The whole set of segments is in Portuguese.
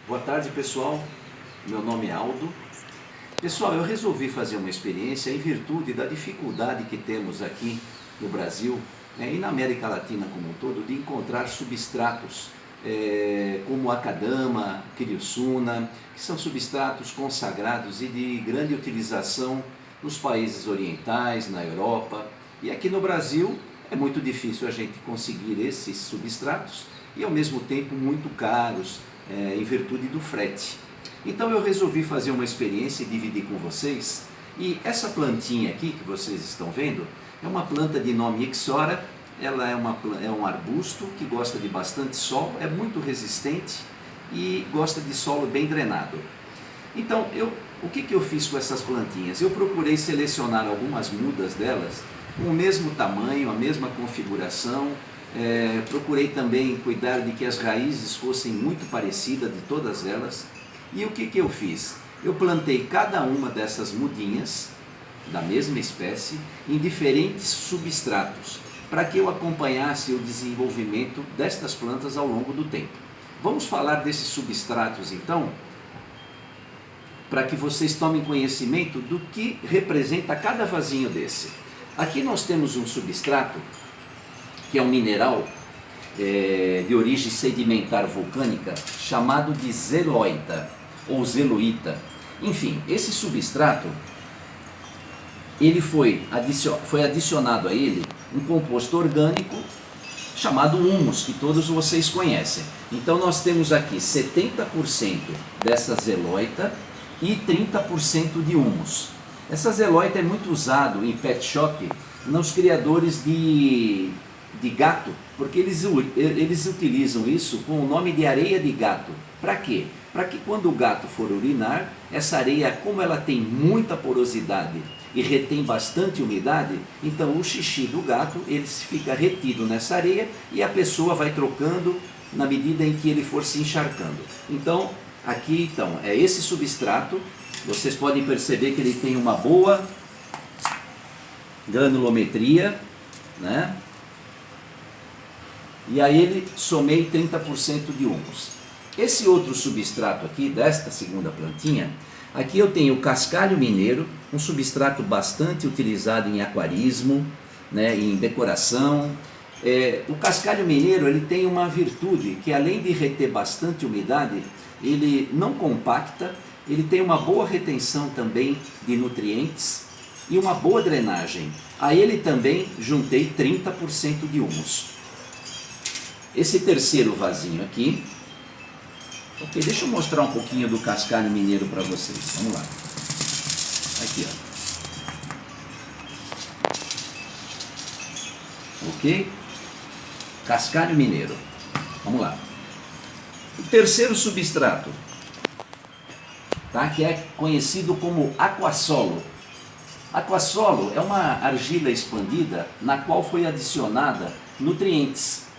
Boa tarde, pessoal. Meu nome é Aldo. Pessoal, eu resolvi fazer uma experiência em virtude da dificuldade que temos aqui no Brasil, e na América Latina como um todo, de encontrar substratos como Akadama, Kiriosuna, que são substratos consagrados e de grande utilização nos países orientais, na Europa. E aqui no Brasil é muito difícil a gente conseguir esses substratos e ao mesmo tempo muito caros, em virtude do frete. Então eu resolvi fazer uma experiência e dividir com vocês. E essa plantinha aqui que vocês estão vendo é uma planta de nome Ixora. Ela é um arbusto que gosta de bastante sol, é muito resistente e gosta de solo bem drenado. Então o que eu fiz com essas plantinhas? Eu procurei selecionar algumas mudas delas com o mesmo tamanho, a mesma configuração. Procurei também cuidar de que as raízes fossem muito parecidas de todas elas. E o que eu fiz? Eu plantei cada uma dessas mudinhas da mesma espécie em diferentes substratos, para que eu acompanhasse o desenvolvimento destas plantas ao longo do tempo. Vamos falar desses substratos então, para que vocês tomem conhecimento do que representa cada vasinho desse. Aqui nós temos um substrato que é um mineral de origem sedimentar vulcânica, chamado de zeloita ou zeloita. Enfim, esse substrato, ele foi adicionado a ele um composto orgânico chamado humus, que todos vocês conhecem. Então nós temos aqui 70% dessa zeloita e 30% de humus. Essa zeloita é muito usado em pet shop, nos criadores de gato, porque eles utilizam isso com o nome de areia de gato. Para quê? Para que quando o gato for urinar, essa areia, como ela tem muita porosidade e retém bastante umidade, então o xixi do gato ele fica retido nessa areia e a pessoa vai trocando na medida em que ele for se encharcando. Então, aqui é esse substrato. Vocês podem perceber que ele tem uma boa granulometria, né? E a ele somei 30% de humus. Esse outro substrato aqui, desta segunda plantinha, aqui eu tenho o cascalho mineiro, um substrato bastante utilizado em aquarismo, né, em decoração. O cascalho mineiro ele tem uma virtude que, além de reter bastante umidade, ele não compacta, ele tem uma boa retenção também de nutrientes e uma boa drenagem. A ele também juntei 30% de humus. Esse terceiro vasinho aqui, ok, deixa eu mostrar um pouquinho do cascalho mineiro para vocês, vamos lá, aqui ó, ok, cascalho mineiro, vamos lá. O terceiro substrato, tá, que é conhecido como aquassolo. Aquassolo é uma argila expandida na qual foi adicionada nutrientes,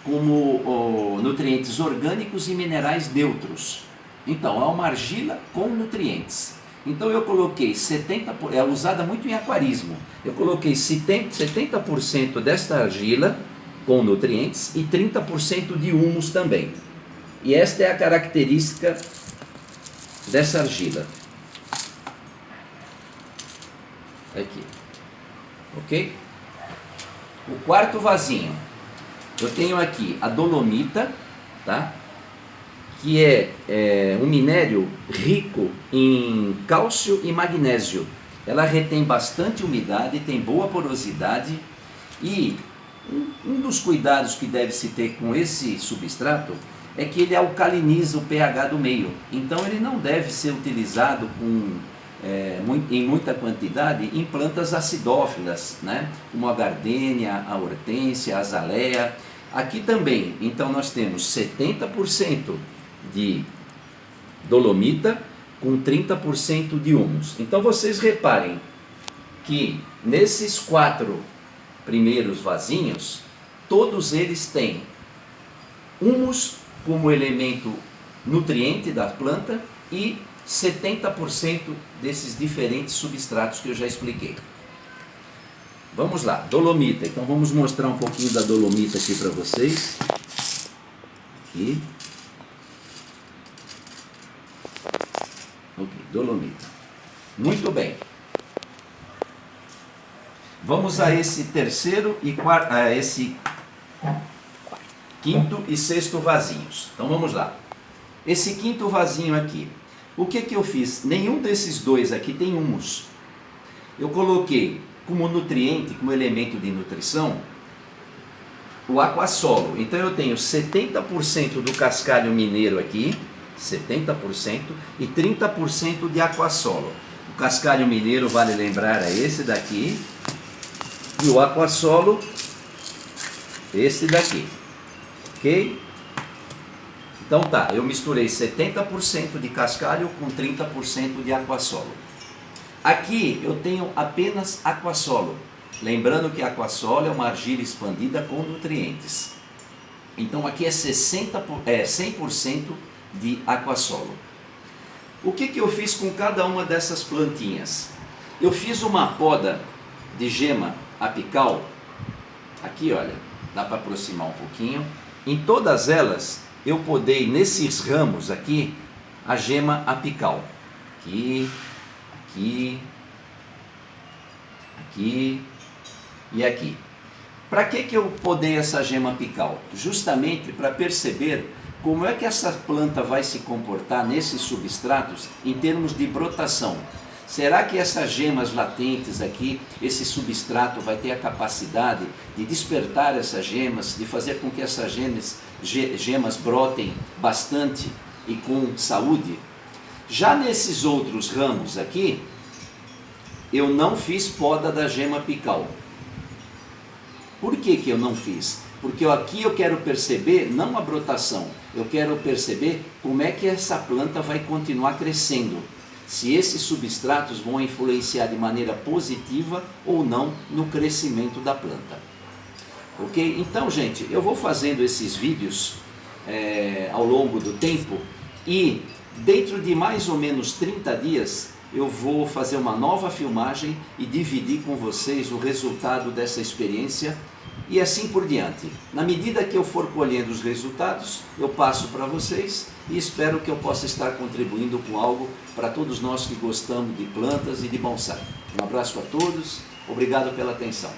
como nutrientes orgânicos e minerais neutros. Então, é uma argila com nutrientes. Então eu coloquei 70%, é usada muito em aquarismo, eu coloquei 70% desta argila com nutrientes e 30% de humus também. E esta é a característica dessa argila. Aqui. Ok? O quarto vasinho. Eu tenho aqui a dolomita, tá? Que é um minério rico em cálcio e magnésio. Ela retém bastante umidade, tem boa porosidade e um dos cuidados que deve se ter com esse substrato é que ele alcaliniza o pH do meio. Então ele não deve ser utilizado em muita quantidade em plantas acidófilas, né? Como a gardênia, a hortênsia, a azaleia. Aqui também, então nós temos 70% de dolomita com 30% de humus. Então vocês reparem que nesses 4 primeiros vasinhos, todos eles têm humus como elemento nutriente da planta e 70% desses diferentes substratos que eu já expliquei. Vamos lá, dolomita. Então vamos mostrar um pouquinho da dolomita aqui para vocês. Aqui. Ok, dolomita. Muito bem. Vamos a esse terceiro e quarto, esse quinto e sexto vasinhos. Então vamos lá. Esse quinto vasinho aqui. O que eu fiz? Nenhum desses dois aqui tem humus. Eu coloquei como nutriente, como elemento de nutrição, o aquassolo. Então eu tenho 70% do cascalho mineiro aqui, 70%, e 30% de aquassolo. O cascalho mineiro, vale lembrar, é esse daqui, e o aquassolo, esse daqui, ok? Então tá, eu misturei 70% de cascalho com 30% de aquassolo. Aqui eu tenho apenas aquassolo. Lembrando que aquassolo é uma argila expandida com nutrientes. Então aqui é 100% de aquassolo. O que eu fiz com cada uma dessas plantinhas? Eu fiz uma poda de gema apical. Aqui, olha, dá para aproximar um pouquinho. Em todas elas, eu podei nesses ramos aqui a gema apical. Aqui, aqui, aqui e aqui. Para que eu podei essa gema apical? Justamente para perceber como é que essa planta vai se comportar nesses substratos em termos de brotação. Será que essas gemas latentes aqui, esse substrato vai ter a capacidade de despertar essas gemas, de fazer com que essas gemas brotem bastante e com saúde? Já nesses outros ramos aqui, eu não fiz poda da gema apical. Por que eu não fiz? Porque aqui eu quero perceber não a brotação, eu quero perceber como é que essa planta vai continuar crescendo. Se esses substratos vão influenciar de maneira positiva ou não no crescimento da planta. Ok? Então, gente, eu vou fazendo esses vídeos ao longo do tempo e dentro de mais ou menos 30 dias eu vou fazer uma nova filmagem e dividir com vocês o resultado dessa experiência e assim por diante. Na medida que eu for colhendo os resultados, eu passo para vocês e espero que eu possa estar contribuindo com algo para todos nós que gostamos de plantas e de bonsai. Um abraço a todos, obrigado pela atenção.